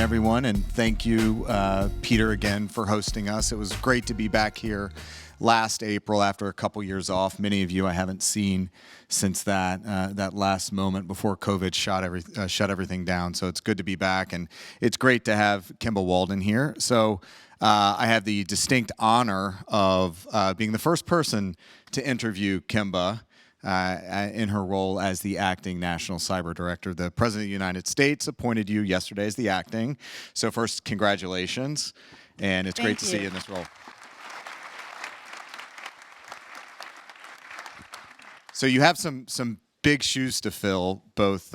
everyone, and thank you, Peter, again for hosting us. It was great to be back here last April after a couple years off. Many of you I haven't seen since that last moment before COVID shut everything down. So it's good to be back, and it's great to have Kemba Walden here. So I have the distinct honor of being the first person to interview Kemba in her role as the acting National Cyber Director. The President of the United States appointed you yesterday as the acting. So first, congratulations, and it's great to see you in this role. So you have some big shoes to fill, both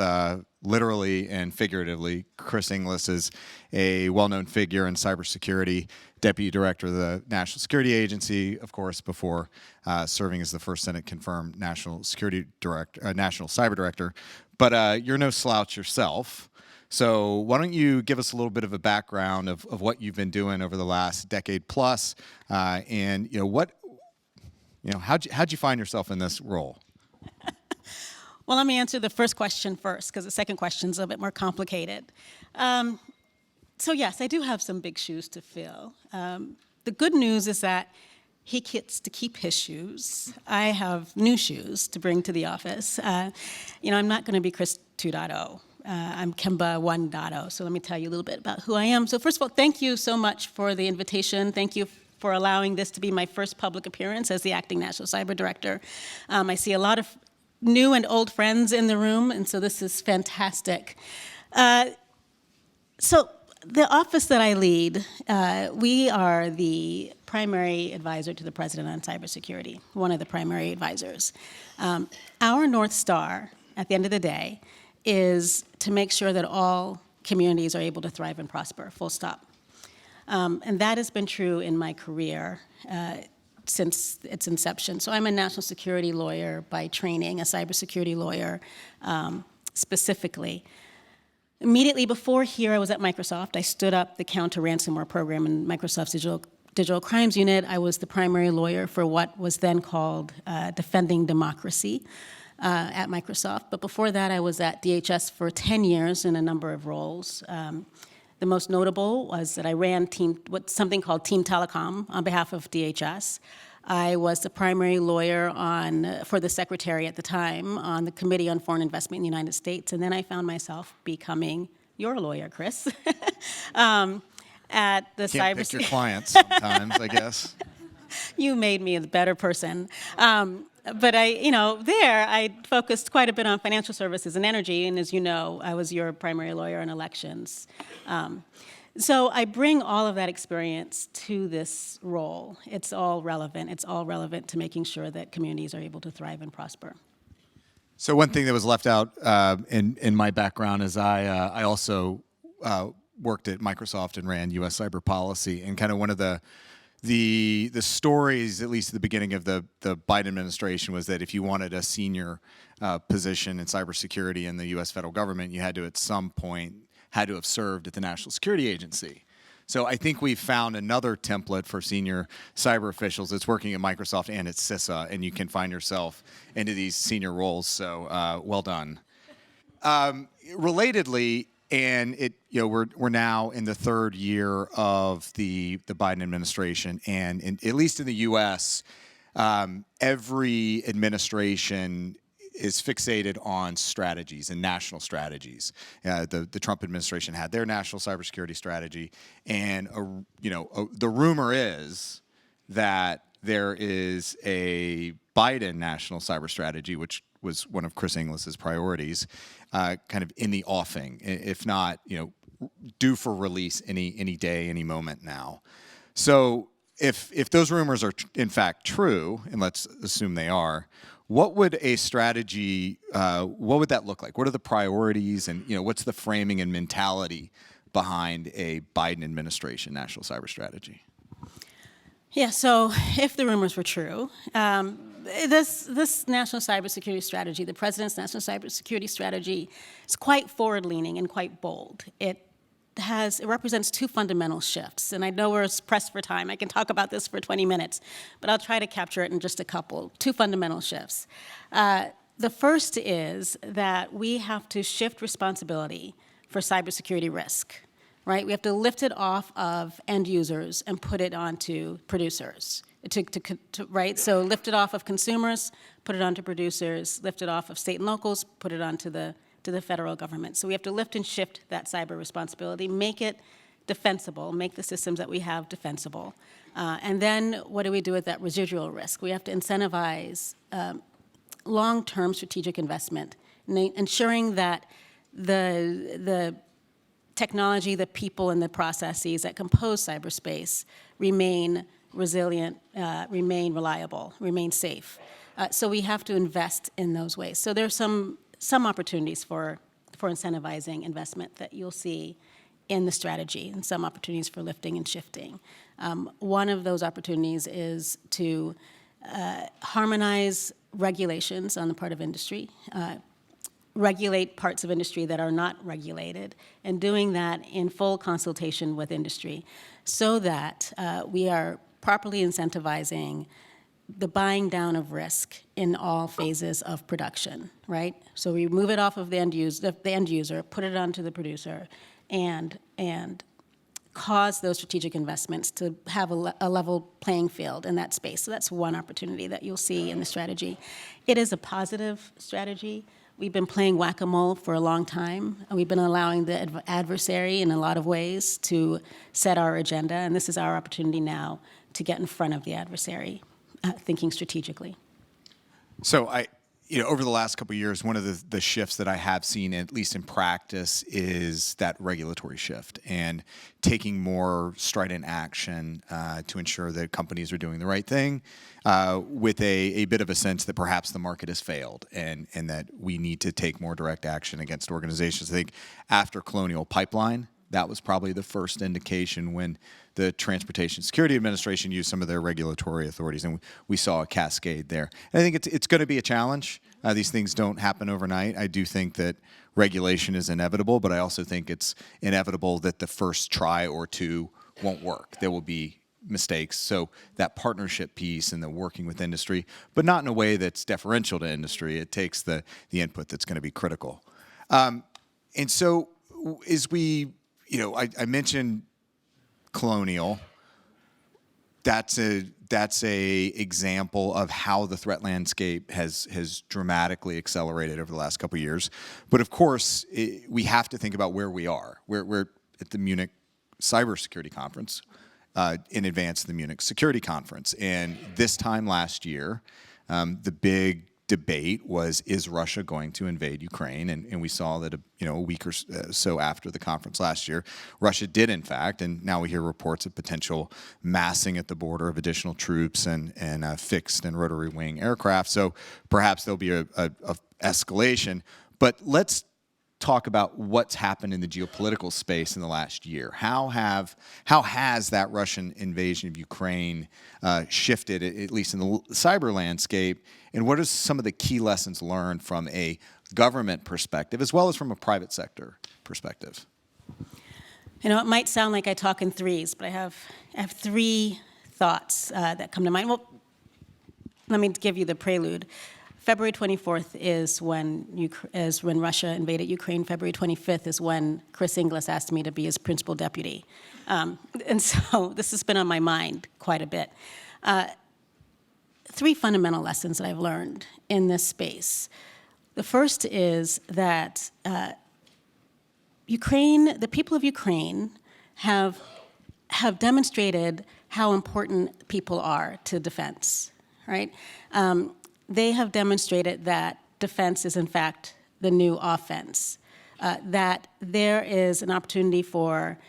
literally and figuratively. Chris Inglis is a well-known figure in cybersecurity, Deputy Director of the National Security Agency, of course, before serving as the first Senate-confirmed National Cyber Director. But you're no slouch yourself. So why don't you give us a little bit of a background of what you've been doing over the last decade plus, and how'd you find yourself in this role? Well, let me answer the first question first, because the second question is a bit more complicated. So yes, I do have some big shoes to fill. The good news is that he gets to keep his shoes. I have new shoes to bring to the office. I'm not going to be Chris 2.0. I'm Kemba 1.0. So let me tell you a little bit about who I am. So first of all, thank you so much for the invitation. Thank you for allowing this to be my first public appearance as the acting National Cyber Director. I see a lot of new and old friends in the room, and so this is fantastic. So the office that I lead, we are the primary advisor to the President on cybersecurity, one of the primary advisors. Our North Star, at the end of the day, is to make sure that all communities are able to thrive and prosper, full stop. And that has been true in my career since its inception. So I'm a national security lawyer by training, a cybersecurity lawyer specifically. Immediately before here, I was at Microsoft. I stood up the counter-ransomware program in Microsoft's digital crimes unit. I was the primary lawyer for what was then called Defending Democracy at Microsoft. But before that, I was at DHS for 10 years in a number of roles. The most notable was that I ran something called Team Telecom on behalf of DHS. I was the primary lawyer for the secretary at the time on the Committee on Foreign Investment in the United States, and then I found myself becoming your lawyer, Chris, at the cyber. Can't pick your clients sometimes, I guess. You made me a better person. But I focused quite a bit on financial services and energy, and as you know, I was your primary lawyer in elections. So I bring all of that experience to this role. It's all relevant. It's all relevant to making sure that communities are able to thrive and prosper. So one thing that was left out in my background is I also worked at Microsoft and ran U.S. cyber policy, and kind of one of the stories, at least at the beginning of the Biden administration, was that if you wanted a senior position in cybersecurity in the U.S. federal government, you had to, at some point, have served at the National Security Agency. So I think we've found another template for senior cyber officials that's working at Microsoft and at CISA, and you can find yourself into these senior roles. So well done. Relatedly, and we're now in the third year of the Biden administration, and at least in the U.S., every administration is fixated on strategies and national strategies. The Trump administration had their national cybersecurity strategy, and the rumor is that there is a Biden national cyber strategy, which was one of Chris Inglis's priorities, kind of in the offing, if not, due for release any day, any moment now. So if those rumors are in fact true, and let's assume they are, what would a strategy, what would that look like? What are the priorities, and what's the framing and mentality behind a Biden administration national cyber strategy? Yeah, so if the rumors were true, this national cybersecurity strategy, the president's national cybersecurity strategy, is quite forward-leaning and quite bold. It represents two fundamental shifts, and I know we're pressed for time. I can talk about this for 20 minutes, but I'll try to capture it in just a couple. Two fundamental shifts. The first is that we have to shift responsibility for cybersecurity risk. right? We have to lift it off of end users and put it onto producers, right? So lift it off of consumers, put it onto producers, lift it off of state and locals, put it onto the federal government. So we have to lift and shift that cyber responsibility, make it defensible, make the systems that we have defensible. And then what do we do with that residual risk? We have to incentivize long-term strategic investment, ensuring that the technology, the people, and the processes that compose cyberspace remain resilient, remain reliable, remain safe. So we have to invest in those ways. So there's some opportunities for incentivizing investment that you'll see in the strategy, and some opportunities for lifting and shifting. One of those opportunities is to harmonize regulations on the part of industry, regulate parts of industry that are not regulated, and doing that in full consultation with industry so that we are properly incentivizing the buying down of risk in all phases of production, right? So we move it off of the end user, put it onto the producer, and cause those strategic investments to have a level playing field in that space. So that's one opportunity that you'll see in the strategy. It is a positive strategy. We've been playing whack-a-mole for a long time. We've been allowing the adversary in a lot of ways to set our agenda, and this is our opportunity now to get in front of the adversary, thinking strategically. So over the last couple of years, one of the shifts that I have seen, at least in practice, is that regulatory shift and taking more strident action to ensure that companies are doing the right thing, with a bit of a sense that perhaps the market has failed and that we need to take more direct action against organizations. I think after Colonial Pipeline, that was probably the first indication when the Transportation Security Administration used some of their regulatory authorities, and we saw a cascade there. And I think it's going to be a challenge. These things don't happen overnight. I do think that regulation is inevitable, but I also think it's inevitable that the first try or two won't work. There will be mistakes. So that partnership piece and the working with industry, but not in a way that's deferential to industry. It takes the input that's going to be critical. And so as we, I mentioned Colonial. That's a example of how the threat landscape has dramatically accelerated over the last couple of years. But of course, we have to think about where we are. We're at the Munich Cybersecurity Conference, in advance of the Munich Security Conference. And this time last year, the big debate was, is Russia going to invade Ukraine? And we saw that a week or so after the conference last year, Russia did in fact, and now we hear reports of potential massing at the border of additional troops and fixed and rotary wing aircraft. So perhaps there'll be a escalation. But let's talk about what's happened in the geopolitical space in the last year. How has that Russian invasion of Ukraine shifted, at least in the cyber landscape? And what are some of the key lessons learned from a government perspective, as well as from a private sector perspective? It might sound like I talk in threes, but I have three thoughts that come to mind. Well, let me give you the prelude. February 24th is when Russia invaded Ukraine. February 25th is when Chris Inglis asked me to be his principal deputy. And so this has been on my mind quite a bit. Three fundamental lessons that I've learned in this space. The first is that the people of Ukraine have demonstrated how important people are to defense, right? They have demonstrated that defense is, in fact, the new offense, that there is an opportunity for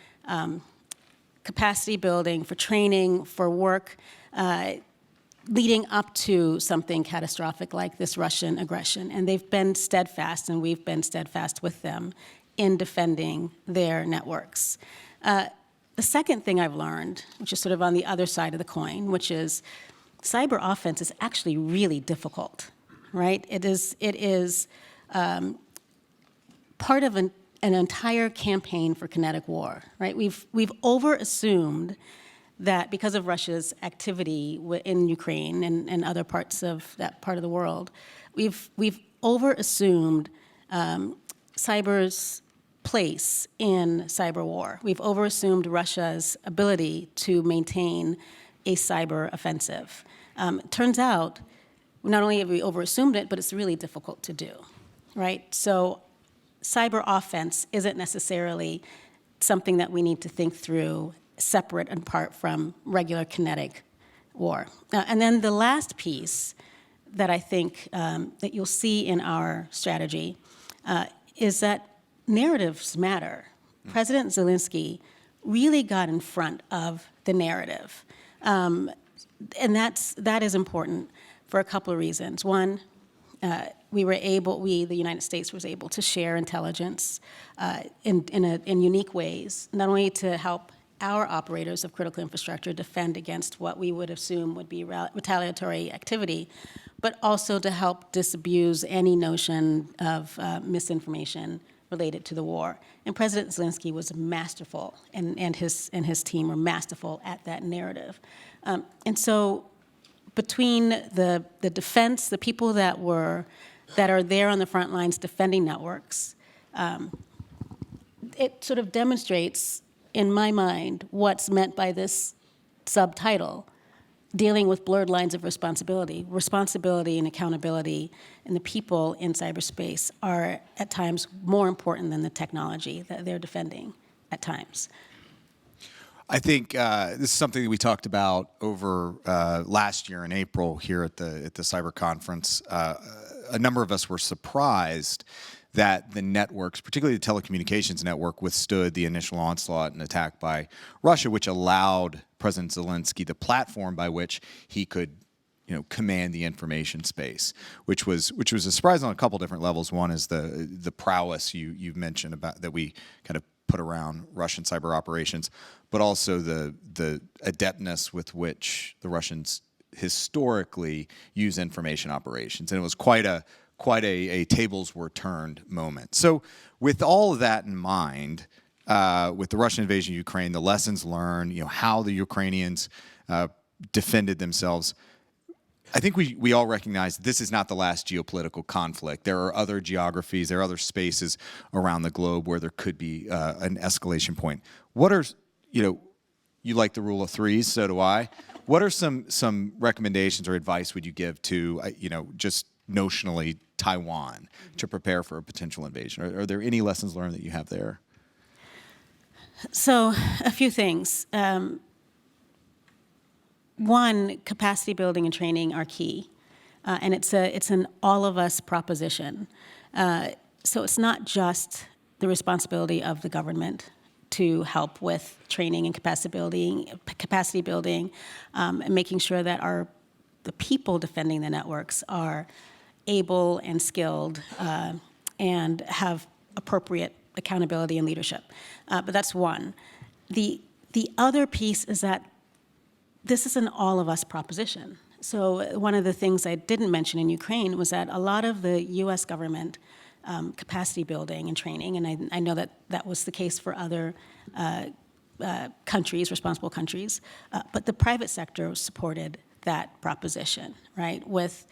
capacity building, for training, for work, leading up to something catastrophic like this Russian aggression. And they've been steadfast, and we've been steadfast with them in defending their networks. The second thing I've learned, which is sort of on the other side of the coin, which is cyber offense is actually really difficult, right? It is part of an entire campaign for kinetic war, right? We've over-assumed that because of Russia's activity in Ukraine and other parts of that part of the world, we've over-assumed cyber's place in cyber war. We've overassumed Russia's ability to maintain a cyber offensive. Turns out, not only have we overassumed it, but it's really difficult to do, right? So cyber offense isn't necessarily something that we need to think through separate and apart from regular kinetic war. And then the last piece that I think that you'll see in our strategy is that narratives matter. President Zelensky really got in front of the narrative. And that is important for a couple of reasons. One, the United States was able to share intelligence in unique ways, not only to help our operators of critical infrastructure defend against what we would assume would be retaliatory activity, but also to help disabuse any notion of misinformation related to the war. And President Zelensky was masterful, and his team were masterful at that narrative. And so between the defense, the people that are there on the front lines defending networks, it sort of demonstrates, in my mind, what's meant by this subtitle, dealing with blurred lines of responsibility. Responsibility and accountability and the people in cyberspace are at times more important than the technology that they're defending at times. I think this is something that we talked about over last year in April here at the cyber conference. A number of us were surprised that the networks, particularly the telecommunications network, withstood the initial onslaught and attack by Russia, which allowed President Zelensky the platform by which he could, command the information space, which was a surprise on a couple different levels. One is the prowess you've mentioned about that we kind of put around Russian cyber operations, but also the adeptness with which the Russians historically use information operations, and it was quite a tables were turned moment. So with all of that in mind, with the Russian invasion of Ukraine, the lessons learned, how the Ukrainians defended themselves, I think we all recognize this is not the last geopolitical conflict. There are other geographies, there are other spaces around the globe where there could be an escalation point. What are, you like the rule of threes, so do I. What are some recommendations or advice would you give to, just notionally Taiwan to prepare for a potential invasion? Are there any lessons learned that you have there? So a few things. One, capacity building and training are key, and it's an all of us proposition. So it's not just the responsibility of the government to help with training and capacity building, and making sure that the people defending the networks are able and skilled and have appropriate accountability and leadership. But that's one. The other piece is that this is an all-of-us proposition. So one of the things I didn't mention in Ukraine was that a lot of the U.S. government capacity building and training, and I know that was the case for other countries, responsible countries, but the private sector supported that proposition, right, with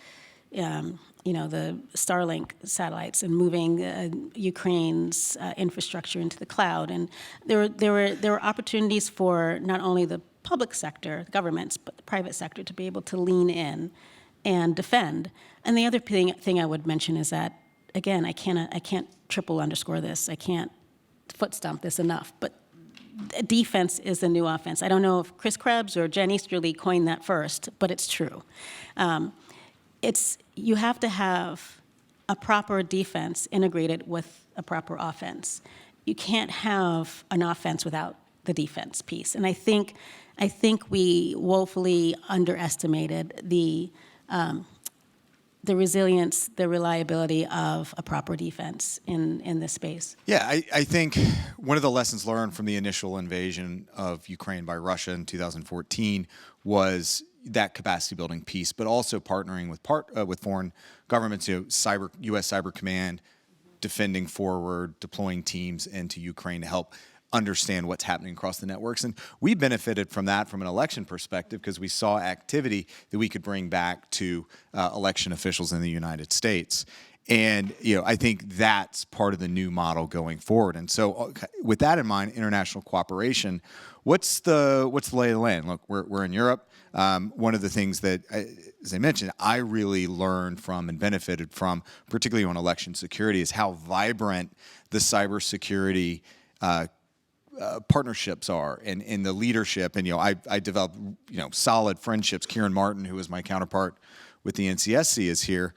the Starlink satellites and moving Ukraine's infrastructure into the cloud. And there were opportunities for not only the public sector, the governments, but the private sector to be able to lean in and defend. And the other thing I would mention is that, again, I can't triple underscore this. I can't foot stomp this enough. But defense is the new offense. I don't know if Chris Krebs or Jen Easterly coined that first, but it's true. You have to have a proper defense integrated with a proper offense. You can't have an offense without the defense piece. And I think we woefully underestimated the resilience, the reliability of a proper defense in this space. Yeah, I think one of the lessons learned from the initial invasion of Ukraine by Russia in 2014 was that capacity building piece, but also partnering with foreign governments, U.S. Cyber Command, defending forward, deploying teams into Ukraine to help understand what's happening across the networks. And we benefited from that from an election perspective because we saw activity that we could bring back to election officials in the United States. And I think that's part of the new model going forward. And so, with that in mind, international cooperation. What's the lay of the land? Look, we're in Europe. One of the things that, as I mentioned, I really learned from and benefited from, particularly on election security, is how vibrant the cybersecurity partnerships are, and the leadership. And I developed solid friendships. Kieran Martin, who is my counterpart with the NCSC, is here.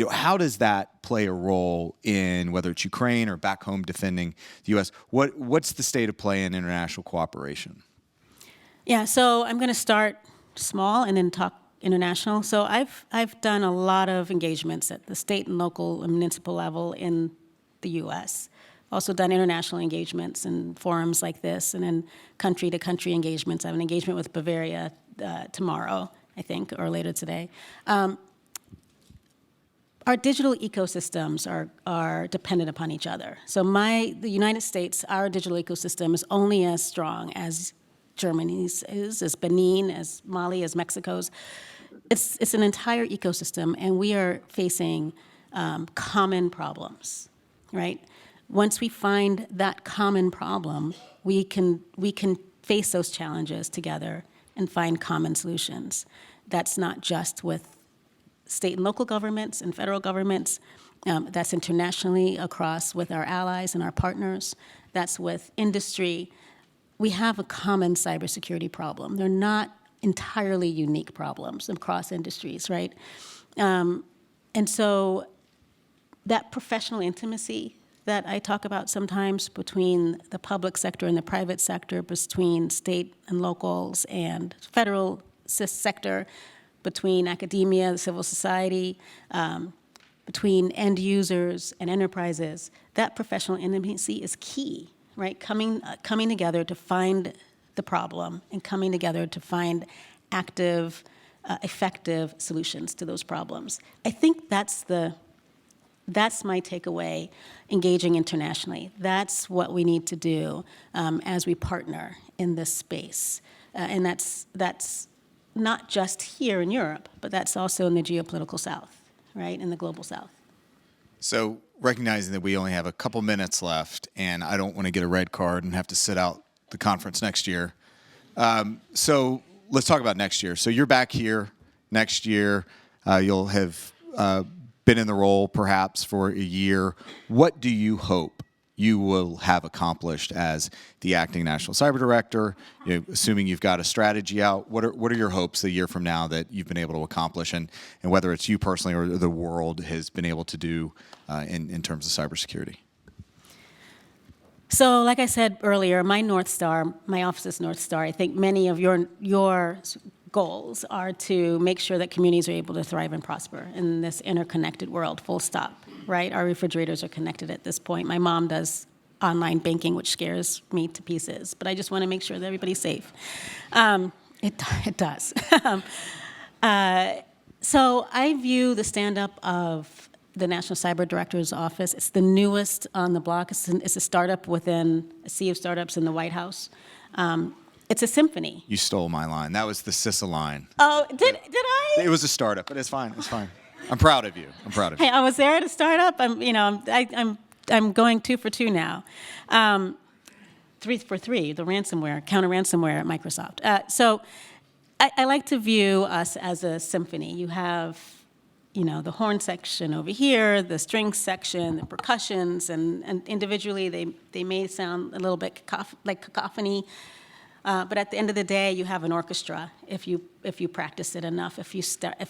How does that play a role in whether it's Ukraine or back home defending the U.S.? What's the state of play in international cooperation? Yeah, so I'm going to start small and then talk international. So I've done a lot of engagements at the state and local and municipal level in the U.S. Also done international engagements in forums like this, and then country-to-country engagements. I have an engagement with Bavaria tomorrow, I think, or later today. Our digital ecosystems are dependent upon each other. So the United States, our digital ecosystem is only as strong as Germany's is, as Benin, as Mali, as Mexico's. It's an entire ecosystem, and we are facing common problems, right? Once we find that common problem, we can face those challenges together and find common solutions. That's not just with state and local governments and federal governments. That's internationally across with our allies and our partners. That's with industry. We have a common cybersecurity problem. They're not entirely unique problems across industries, right? And so that professional intimacy that I talk about sometimes between the public sector and the private sector, between state and locals and federal sector, between academia, civil society, between end users and enterprises, that professional intimacy is key, right? Coming together to find the problem and coming together to find active, effective solutions to those problems. I think that's my takeaway, engaging internationally. That's what we need to do as we partner in this space. And that's not just here in Europe, but that's also in the geopolitical South, right, in the global South. So recognizing that we only have a couple minutes left, and I don't want to get a red card and have to sit out the conference next year. So let's talk about next year. So you're back here next year. You'll have been in the role perhaps for a year. What do you hope you will have accomplished as the acting national cyber director? Assuming you've got a strategy out, what are your hopes a year from now that you've been able to accomplish, and whether it's you personally or the world has been able to do in terms of cybersecurity? So, like I said earlier, my North Star, my office's North Star, I think many of your goals are to make sure that communities are able to thrive and prosper in this interconnected world, full stop, right? Our refrigerators are connected at this point. My mom does online banking, which scares me to pieces, but I just want to make sure that everybody's safe. It does. So I view the stand-up of the National Cyber Director's Office. It's the newest on the block. It's a startup within a sea of startups in the White House. It's a symphony. You stole my line. That was the CISA line. Oh, did I? It was a startup, but it's fine. It's fine. I'm proud of you. Hey, I was there at a startup. I'm going 2 for 2 now. 3 for 3, the counter ransomware at Microsoft. So I like to view us as a symphony. You have, the horn section over here, the string section, the percussions, and individually they may sound a little bit like cacophony. But at the end of the day, you have an orchestra if you practice it enough, if you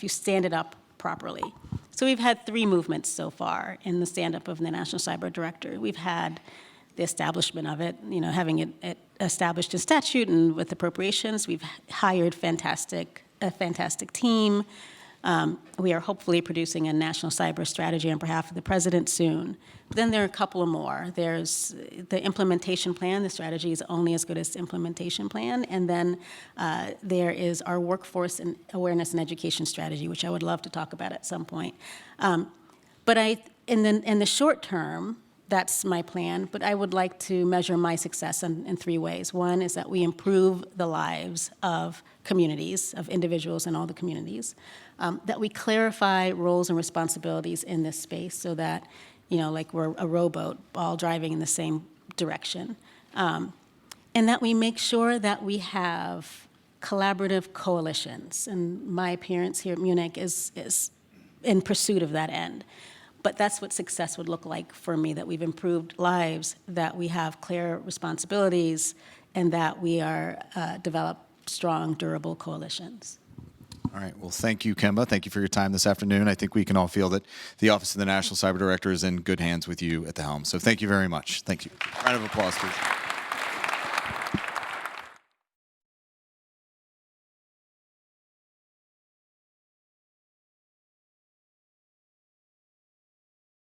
stand it up properly. So we've had 3 movements so far in the stand-up of the National Cyber Director. We've had the establishment of it, having it established in statute and with appropriations. We've hired a fantastic team. We are hopefully producing a national cyber strategy on behalf of the president soon. But then there are a couple of more. There's the implementation plan. The strategy is only as good as the implementation plan. And then there is our workforce and awareness and education strategy, which I would love to talk about at some point. But in the short term, that's my plan, but I would like to measure my success in three ways. One is that we improve the lives of communities, of individuals in all the communities, that we clarify roles and responsibilities in this space so that, like we're a rowboat all driving in the same direction, and that we make sure that we have collaborative coalitions. And my appearance here at Munich is in pursuit of that end. But that's what success would look like for me, that we've improved lives, that we have clear responsibilities, and that we are develop strong, durable coalitions. All right. Well, thank you, Kemba. Thank you for your time this afternoon. I think we can all feel that the Office of the National Cyber Director is in good hands with you at the helm. So thank you very much. Thank you. Round of applause, please.